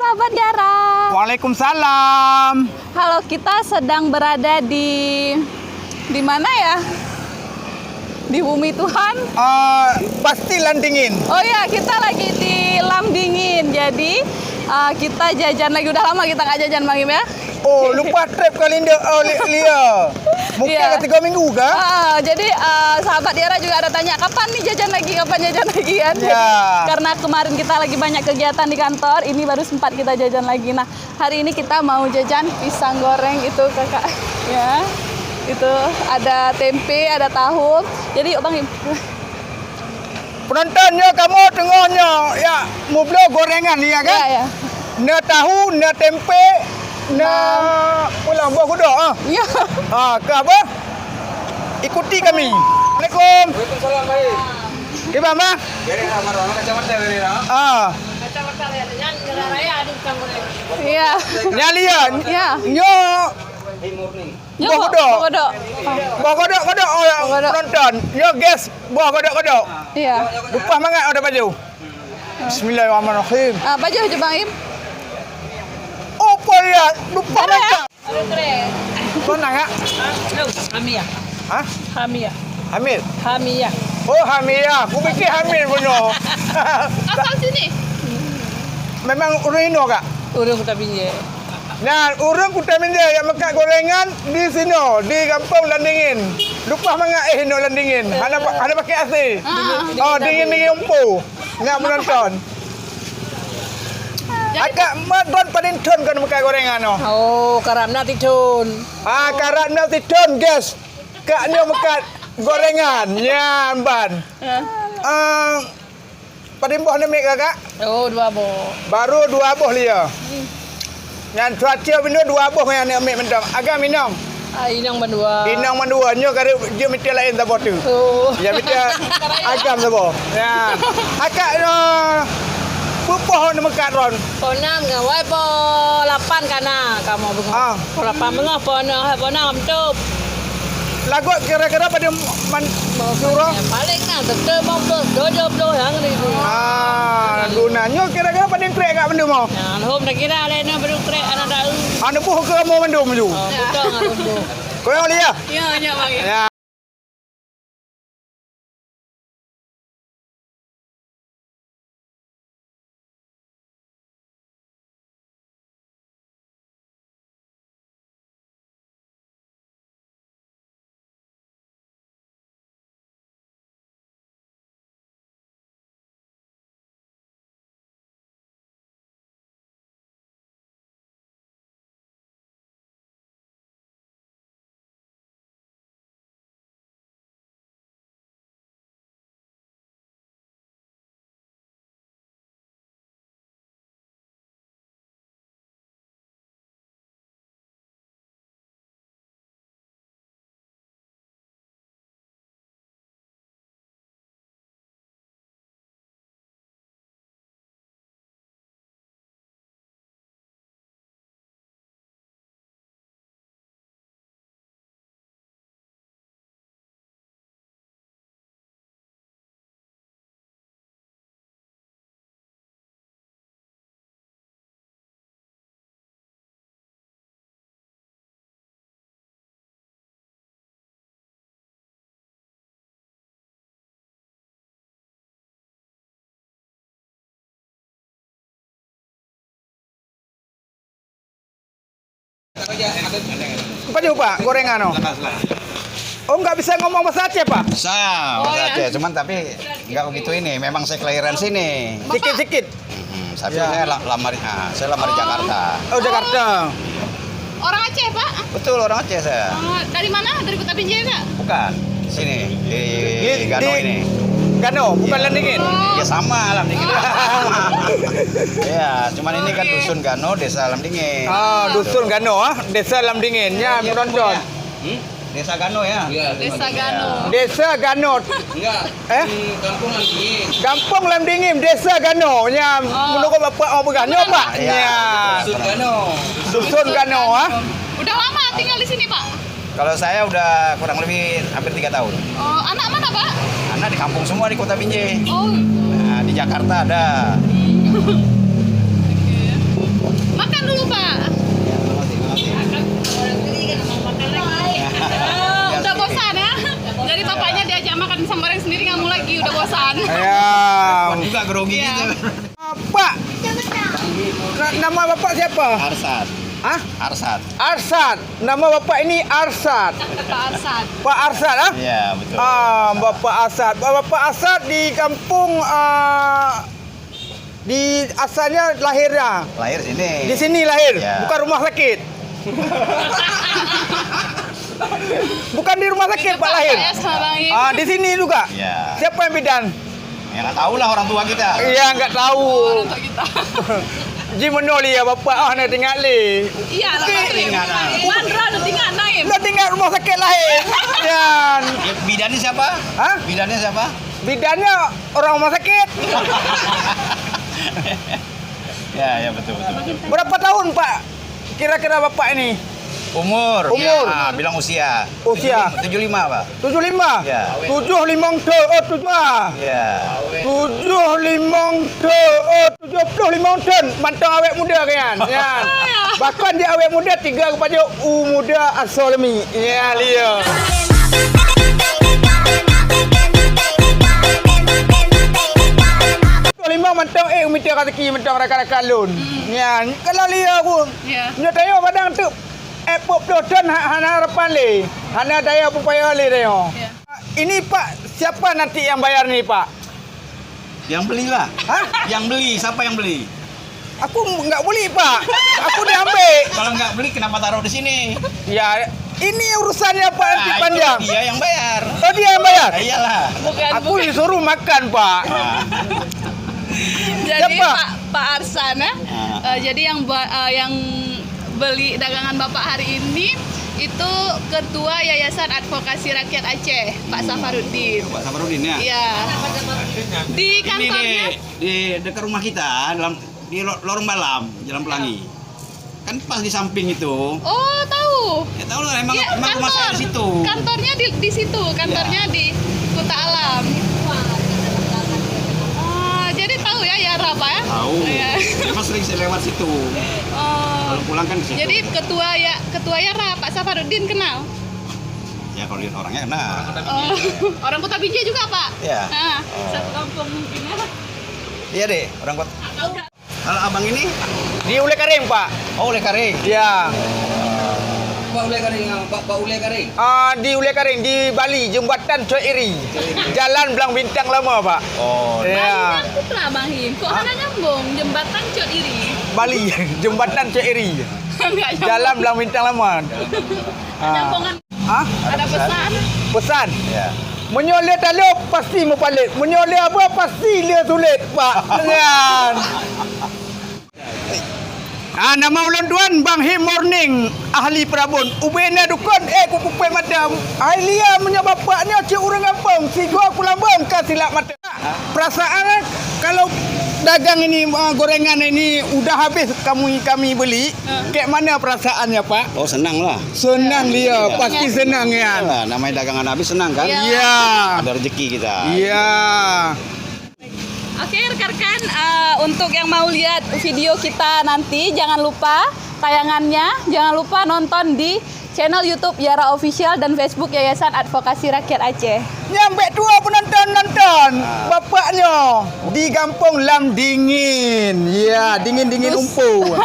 sahabat Diara. Waalaikumsalam. Halo, kita sedang berada di mana ya? Di bumi Tuhan. Pasti Landingin. Oh ya, kita lagi di Lamdingin. Jadi kita jajan lagi. Udah lama kita nggak jajan, Bang Im ya. Oh, lupa trip kali ini. Oh, Lia. Mungkin Iya. 3 minggu kah? Jadi sahabat Diara juga ada tanya kapan nih jajan lagi kan. Ya. Jadi, karena kemarin kita lagi banyak kegiatan di kantor, ini baru sempat kita jajan lagi. Nah, hari ini kita mau jajan pisang goreng itu kakak. Ya, itu ada tempe, ada tahu. Jadi Bang Im. Penontonnya kamu tengoknya. Ya, mau beli gorengan ya kan? Ya. Na tahu, na tempe, na ulang buah kuda. Iya. Ke apa? Ikuti kami. Assalamualaikum. Waalaikumsalam, baik. Gimana? Dari Marwana kacamata dari Kacamata raya ada pisang goreng. Iya. Nyalian. Iya. Nyo morning. Yo, Buah kodok. kodok. buah kodok oh ya, Kodok. penonton. Yo guys, buah kodok. Iya. Lupa banget ada baju. Bismillahirrahmanirrahim. Baju aja Bang Im. Apa ya? Lupa banget. Ada keren. Mana enggak? Hamia. Hah? Hamia. Hamil. Hamia. Oh, Hamil. Aku fikir Hamil punya. Asal sini. Memang urino kak. Urung kita pinjam. Nah, urang kuda minja yang makan gorengan di sini, di kampung Landingin. Lupa banget no Landingin. Ada pakai AC. Oh, dingin umpu. Nggak menonton. Agak madon paling ton kan makan gorengan no. Oh, karena titun. Karena tidon guys. Kak ni makan gorengan. Ya, ban. Paling boh nemik kakak. Oh, 2 boh. Baru 2 boh dia. Yang cuaca minum 2 boh yang ambil mendam. Agak minum. Inang berdua. Inang manduanya kare dia mesti lain tak botu. Oh. Ya mesti agam tak boh. Ya. Akak no pupoh ni mekat ron. Po 6 ngawai po 8 kana kamu bengok. Po 8 bengok po 6 tup. Lagu kira-kira pada surah. Paling nah betul mau do yang ni. Gunanya kira-kira pada trek kat benda mau. Nah, hom dah kira lain beru krek anak dah. Anu puh ke mau mendum tu. Oh, betul ngarundo. Kau yang lihat. Ya, nya bang. Ya. Apa je Pak gorengan no? Oh, enggak bisa ngomong bahasa Aceh, Pak? Bisa, bahasa Aceh. Cuman tapi enggak begitu ini. Memang saya kelahiran sini. Sikit-sikit. Tapi saya lamar di Jakarta. Oh, Jakarta. Orang Aceh, Pak. Betul, orang Aceh saya. Dari mana? Dari Kota Binjai enggak? Bukan. Sini di Gano ini. Gano, bukan Landingin. Ya sama Lamdingin. Ya, cuman ini kan dusun Gano, desa Lamdingin. Dusun Gano, desa Lamdingin. Ya, menonton. Desa Gano ya? Desa Gano. Desa Gano. Enggak. Kampung Lamdingin. Kampung Lamdingin, desa Gano. Ya, menurut Bapak Gano, Pak. Ya. Dusun Gano. Dusun Gano, Udah lama tinggal di sini, Pak? Kalau saya udah kurang lebih hampir 3 tahun. Oh, anak mana, Pak? Anak di kampung semua di Kota Binjai. Oh. Nah, di Jakarta ada. Pak. Udah bosan ya? Jadi bapaknya diajak makan pisang goreng sendiri nggak mau lagi, udah bosan. Ya. Juga grogi Iya. gitu. Pak. Nama bapak siapa? Arsat. Hah? Arsat. Arsat. Nama bapak ini Arsat. Pak Arsad. Pak Arsat, ah? Iya, betul. Bapak Arsat. Bapak Arsat di kampung di asalnya lahirnya. Lahir sini. Di sini lahir, Ya. bukan rumah sakit. Bukan di rumah sakit Pak lahir. Saya sama Bang Im. Di sini juga. Ya. Siapa yang bidan? Ya nggak tahu lah orang tua kita. Iya, nggak tahu. Untuk kita. Ji menoli ya bapak nak tinggal li. Iya lah Bang Im. Tinggal lah. Mandra udah tinggal Naim. Lo tinggal rumah sakit lahir. Dan Ya, bidannya siapa? Hah? Bidannya siapa? bidannya orang rumah sakit. Ya, betul. Berapa tahun Pak? Kira-kira bapak ini? Umur. Umur. Ya, bilang usia. Usia. 75, Pak. 75? Ya. 75 tu, 75. Ya. 75 tu, 75 tahun. Mantang awet muda kan? Ya. Bahkan dia awet muda 3 kepada muda asolmi. Ya, Leo. Lima mantang umita rezeki mantang rakan-rakan lun. Ya, kalau Leo aku. Ya. Nya tayo padang tu pop dodan hana harapan le. Hana daya upaya le tayo. Ya. Ini Pak, siapa nanti yang bayar nih Pak? Yang beli lah. Hah? Yang beli, siapa yang beli? Aku nggak beli Pak. Aku diambil. Kalau nggak beli kenapa taruh di sini? Ya, ini urusannya Pak nanti Nah, panjang. itu dia yang bayar. Oh dia yang bayar? Ya, iyalah. Aku disuruh makan Pak. Nah, Jadi Siapa? Pak Arsan ya. Jadi yang beli dagangan Bapak hari ini itu Ketua Yayasan Advokasi Rakyat Aceh, Pak Safarudin. Pak Safarudin ya. Iya. Di Ini kantornya. di dekat rumah kita di Lorong Balam, Jalan Pelangi. Kan pas di samping itu. Oh, tahu. Ya tahu lah emang, Iya, emang rumah saya di situ. Kantornya di situ, kantornya di Kuta Alam. Jadi tahu ya Yara Pak ya? Tahu. Iya. Emang sering saya lewat situ. Oh. Kalau pulang kan di situ. Jadi ketua Yara Pak Safarudin kenal? Ya kalau lihat orangnya kenal. Oh, orang Kota Binjai juga Pak? Iya. Nah, satu kampung mungkin ya. Iya deh, orang kota. Kalau abang ini? Di Ule Karing Pak. Oh, oleh Karing. Ya. Pak Ule Karing, Pak Ule Karing. Di Ule Karing di Bali, Jembatan Cok Iri. Jalan Belang Bintang lama Pak. Oh, Ya. Nyambung lah Bang Him. Kok hanya nyambung jembatan Cot Iri? Bali, Jembatan Cok Iri. Enggak nyambung. Jalan Belang Bintang lama. Nyambungan. Hah? Ada pesan. Pesan. ya. Menyoleh taluk pasti mupalik. Menyoleh apa pasti dia sulit, Pak. Kan. Nama ulun tuan Bang Him Morning, ahli perabun. Ubena dukun, kukupai madam. Ailia punya bapaknya cik orang kampung. Sigo aku lambang silap mata. Perasaan kalau dagang ini gorengan ini udah habis kami beli. Kayak mana perasaannya, Pak? Oh, senang lah. Senang dia, pasti senang ya. Iyalah, namanya dagangan habis senang kan? Iya. Iya. Ada rezeki kita. Iya. Oke rekan-rekan, untuk yang mau lihat video kita nanti jangan lupa tayangannya, jangan lupa nonton di channel YouTube Yara Official dan Facebook Yayasan Advokasi Rakyat Aceh. Nyampe tua penonton-nonton. Bapaknya di kampung Lam Dingin. Ya, dingin-dingin umpu.